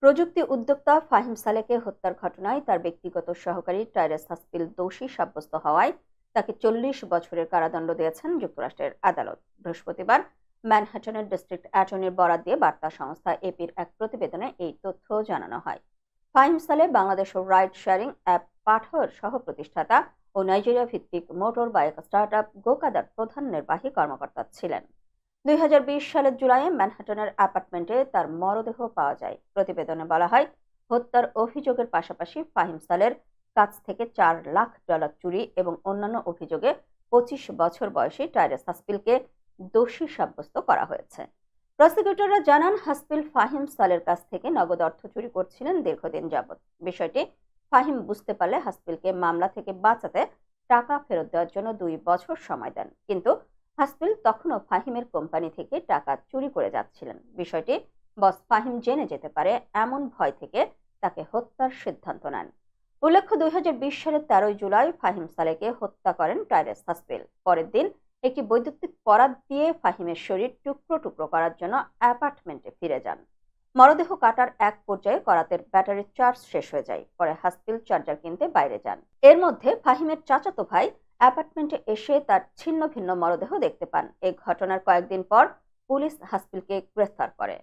প্রযুক্তি উদ্যোক্তা ফাহিম সালেকে হত্যার ঘটনায় তার ব্যক্তিগত সহকারী টাইরাস হাসপিল দোষী সাব্যস্ত হওয়ায় তাকে 40 বছরের কারাদণ্ড দিয়েছেন যুক্তরাষ্ট্রের আদালত। বৃহস্পতিবার ম্যানহাটনের ডিস্ট্রিক্ট অ্যাটর্নির বরাত দিয়ে বার্তা সংস্থা এপির এক প্রতিবেদনে এই তথ্য জানানো হয়। ফাহিম সালে বাংলাদেশ রাইড শেয়ারিং অ্যাপ পাঠর সহ প্রতিষ্ঠাতা ও নাইজেরিয়া ভিত্তিক মোটর বাইক স্টার্টআপ গোকাদার প্রধান নির্বাহী কর্মকর্তা ছিলেন। 2020 সালের জুলাইয়ে ম্যানহাটনের অ্যাপার্টমেন্টে তার মরদেহ পাওয়া যায়। প্রতিবেদনে বলা হয়, হত্যার অভিযোগের পাশাপাশি ফাহিম সালের কাছ থেকে $4 লাখ চুরি এবং অন্যান্য অভিযোগে 25 বছর বয়সী টাইরাস হাসপিলকে দোষী সাব্যস্ত করা হয়েছে। প্রসিকিউটররা জানান, হাসপিল ফাহিম সালের কাছ থেকে নগদ অর্থ চুরি করছিলেন দীর্ঘদিন যাবৎ। বিষয়টি ফাহিম বুঝতে পারলে হাসপিলকে মামলা থেকে বাঁচাতে টাকা ফেরত দেওয়ার জন্য 2 বছর সময় দেন, কিন্তু হাসপিল তখনও ফাহিমের কোম্পানি থেকে টাকা চুরি করে যাচ্ছিলেন। বিষয়টি বস ফাহিম জেনে যেতে পারে এমন ভয় থেকে তাকে হত্যার সিদ্ধান্ত নেন। উল্লেখ্য, 2020 সালের 13 জুলাই ফাহিম সালেকে হত্যা করেন টাইরাস হাসপিল। পরের দিন একটি বৈদ্যুতিক করাত দিয়ে ফাহিমের শরীর টুকরো টুকরো করার জন্য অ্যাপার্টমেন্টে ফিরে যান। মরদেহ কাটার এক পর্যায়ে করাতের ব্যাটারির চার্জ শেষ হয়ে যায়। পরে হাসপিল চার্জার কিনতে বাইরে যান। এর মধ্যে ফাহিমের চাচাতো ভাই অ্যাপার্টমেন্টে এসে তার ছিন্ন ভিন্ন মরদেহ দেখতে পান। এই ঘটনার কয়েকদিন পর পুলিশ হাসপিলকে গ্রেফতার করে।